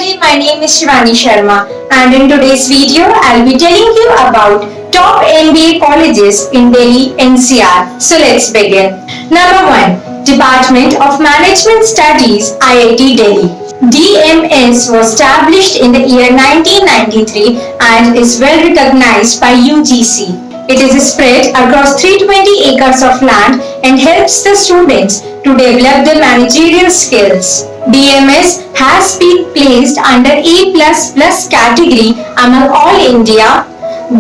everybody, my name is Shivani Sharma and in today's video I'll be telling you about top MBA colleges in Delhi NCR. So let's begin. Number 1. Department of Management Studies, IIT Delhi. DMS was established in the year 1993 and is well recognized by UGC. It is spread across 320 acres of land and helps the students to develop their managerial skills. DMS has been placed under A++ category among all India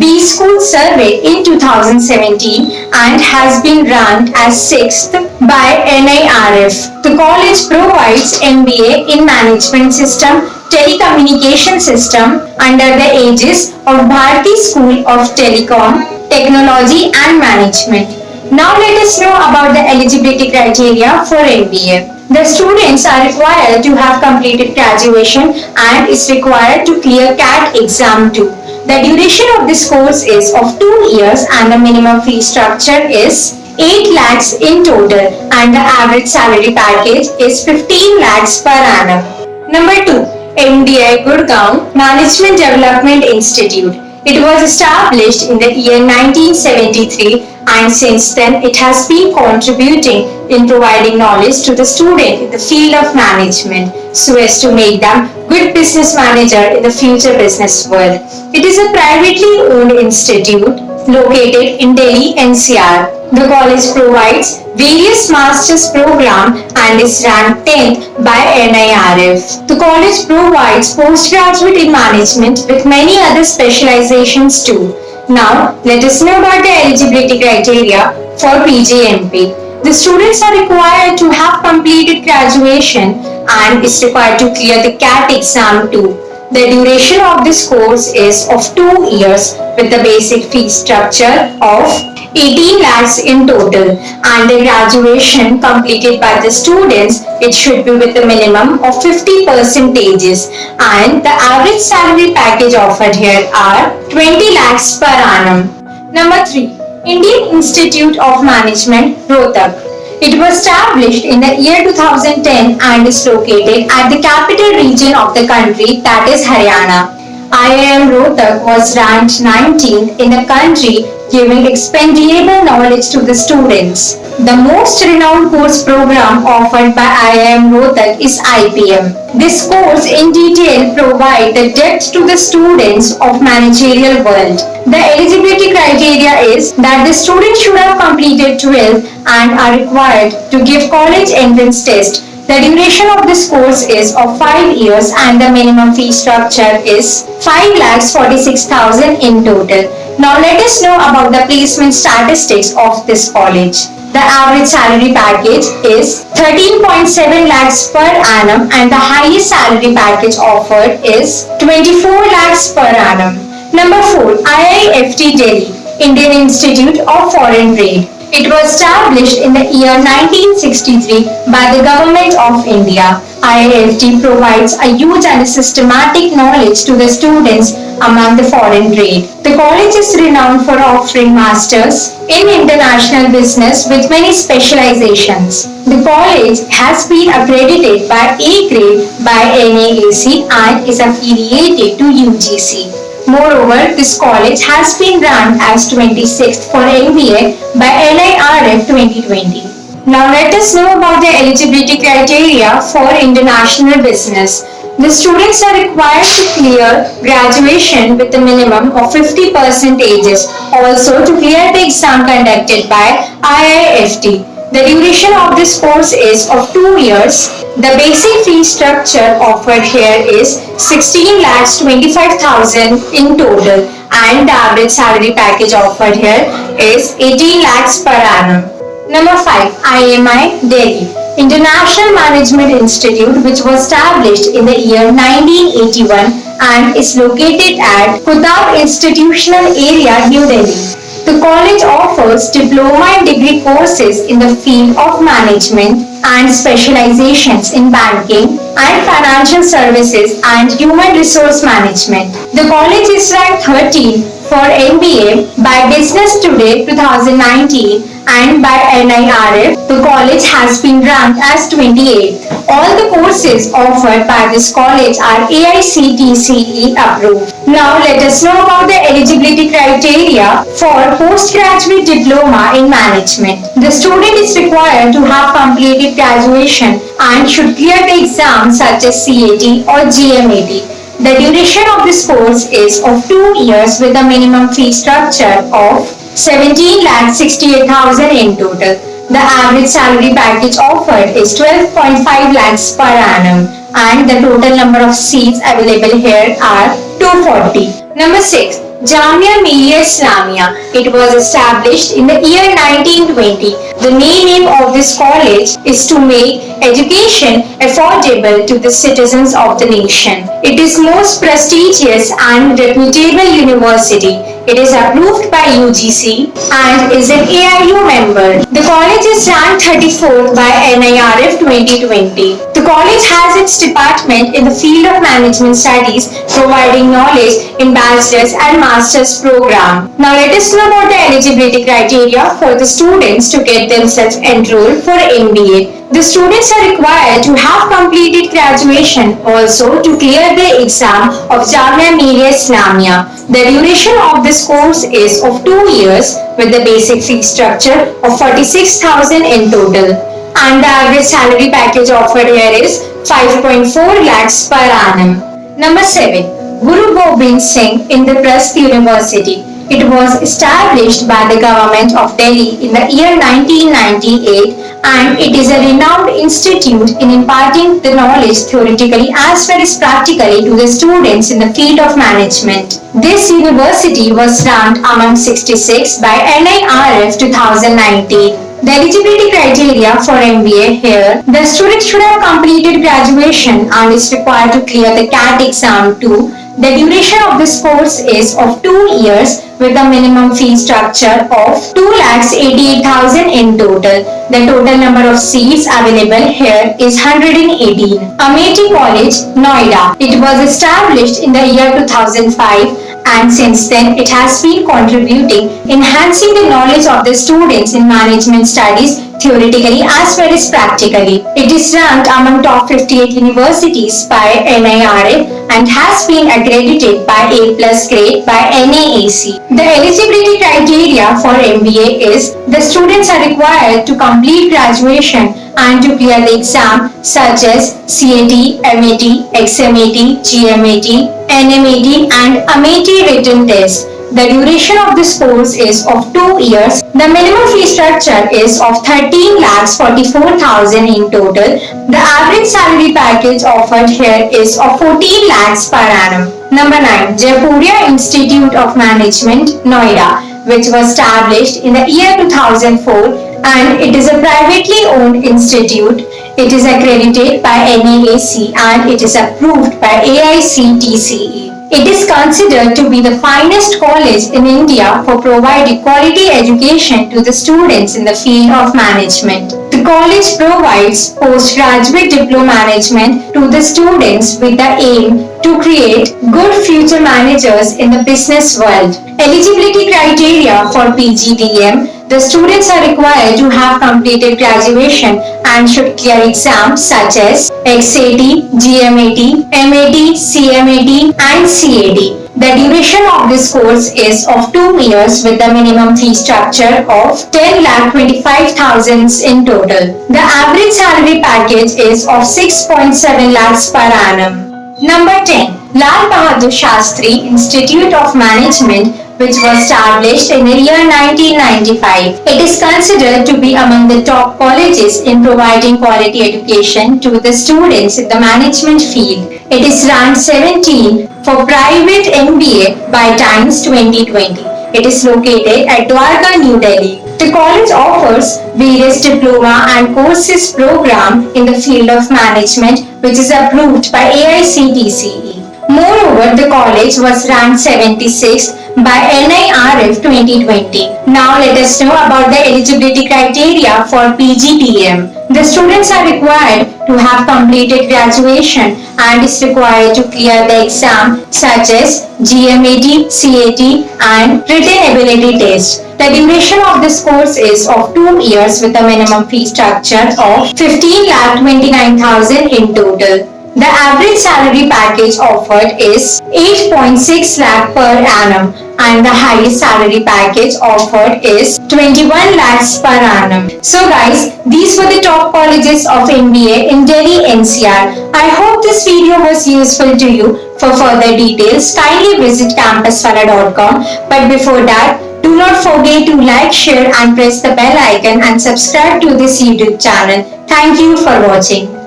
B School Survey in 2017 and has been ranked as 6th by NIRF. The college provides MBA in Management System, Telecommunication System under the aegis of Bharati School of Telecom, Technology and Management. Now let us know about the eligibility criteria for MBA. The students are required to have completed graduation and is required to clear CAT exam 2. The duration of this course is of 2 years and the minimum fee structure is 8 lakhs in total and the average salary package is 15 lakhs per annum. Number 2. MDI Gurgaon Management Development Institute. It was established in the year 1973 and since then it has been contributing in providing knowledge to the student in the field of management so as to make them good business manager in the future business world. It is a privately owned institute located in Delhi NCR. The college provides various master's program and is ranked 10th by NIRF. The college provides postgraduate in management with many other specializations too. Now, let us know about the eligibility criteria for PGMP. The students are required to have completed graduation and is required to clear the CAT exam too. The duration of this course is of 2 years with the basic fee structure of 18 lakhs in total and the graduation completed by the students it should be with a minimum of 50 percentages and the average salary package offered here are 20 lakhs per annum. Number 3. Indian Institute of Management, Rohtak. It was established in the year 2010 and is located at the capital region of the country, that is Haryana. IIM Rohtak was ranked 19th in the country, giving expendable knowledge to the students. The most renowned course program offered by IIM Rohtak is IPM. This course in detail provides the depth to the students of managerial world. The eligibility criteria is that the student should have completed 12th and are required to give college entrance test. The duration of this course is of 5 years and the minimum fee structure is 5,46,000 in total. Now let us know about the placement statistics of this college. The average salary package is 13.7 lakhs per annum and the highest salary package offered is 24 lakhs per annum. Number 4. IIFT Delhi, Indian Institute of Foreign Trade. It was established in the year 1963 by the Government of India. IIFT provides a huge and systematic knowledge to the students among the foreign trade. The college is renowned for offering masters in international business with many specializations. The college has been accredited by A grade by NAAC and is affiliated to UGC. Moreover, this college has been ranked as 26th for MBA by NIRF 2020. Now let us know about the eligibility criteria for international business. The students are required to clear graduation with a minimum of 50 percentages, also to clear the exam conducted by IIFT. The duration of this course is of 2 years. The basic fee structure offered here is 16,25,000 in total and the average salary package offered here is 18 lakhs per annum. Number 5. IMI Delhi, International Management Institute, which was established in the year 1981 and is located at Kutab Institutional Area, New Delhi. The college offers diploma and degree courses in the field of management and specializations in banking and financial services and human resource management. The college is ranked 13th for MBA by Business Today 2019 and by NIRF, the college has been ranked as 28th. All the courses offered by this college are AICTE approved. Now let us know about the eligibility criteria for postgraduate diploma in management. The student is required to have completed graduation and should clear the exams such as CAT or GMAT. The duration of this course is of 2 years with a minimum fee structure of 17,68,000 in total. The average salary package offered is 12.5 lakhs per annum and the total number of seats available here are 240. Number 6. Jamia Millia Islamia. It was established in the year 1920. The main aim of this college is to make education affordable to the citizens of the nation. It is most prestigious and reputable university. It is approved by UGC and is an AIU member. The college is ranked 34th by NIRF 2020. The college has its department in the field of management studies, providing knowledge in bachelor's and master's program. Now let us know about the eligibility criteria for the students to get themselves enrolled for MBA. The students are required to have completed graduation, also to clear the exam of Jamia Millia Islamia. The duration of this course is of 2 years with the basic fee structure of 46,000 in total. And the average salary package offered here is 5.4 lakhs per annum. Number 7. Guru Gobind Singh Indraprasth University. It was established by the government of Delhi in the year 1998 and it is a renowned institute in imparting the knowledge theoretically as well as practically to the students in the field of management. This university was ranked among 66 by NIRF 2019. The eligibility criteria for MBA here, the student should have completed graduation and is required to clear the CAT exam too. The duration of this course is of 2 years with a minimum fee structure of 2,88,000 in total. The total number of seats available here is 118. Amity College, Noida. It was established in the year 2005 and since then it has been contributing, enhancing the knowledge of the students in management studies theoretically as well as practically. It is ranked among top 58 universities by NIRF and has been accredited by A+ grade by NAAC. The eligibility criteria for MBA is the students are required to complete graduation and to clear the exam such as CAT, MAT, XMAT, GMAT, NMAT and Amity written test. The duration of this course is of 2 years. The minimum fee structure is of 13,44,000 in total. The average salary package offered here is of 14 lakhs per annum. Number 9. Jaipuria Institute of Management, Noida, which was established in the year 2004 and it is a privately owned institute. It is accredited by NAAC and it is approved by AICTE. It is considered to be the finest college in India for providing quality education to the students in the field of management. The college provides postgraduate diploma management to the students with the aim to create good future managers in the business world. Eligibility criteria for PGDM. The students are required to have completed graduation and should clear exams such as XAT, GMAT, MAT, CMAT and CAT. The duration of this course is of 2 years with a minimum fee structure of 10,25,000 in total. The average salary package is of 6.7 lakhs per annum. Number 10. Lal Bahadur Shastri Institute of Management, which was established in the year 1995. It is considered to be among the top colleges in providing quality education to the students in the management field. It is ranked 17 for private MBA by Times 2020. It is located at Dwarka, New Delhi. The college offers various diploma and courses program in the field of management which is approved by AICTE. Moreover, the college was ranked 76th by NIRF 2020. Now let us know about the eligibility criteria for PGDM. The students are required to have completed graduation and is required to clear the exam such as GMAT, CAT and written ability test. The duration of this course is of 2 years with a minimum fee structure of 15,29,000 in total. The average salary package offered is 8.6 lakh per annum and the highest salary package offered is 21 lakhs per annum. So guys, these were the top colleges of MBA in Delhi NCR. I hope this video was useful to you. For further details, kindly visit campuswala.com. But before that, do not forget to like, share and press the bell icon and subscribe to this YouTube channel. Thank you for watching.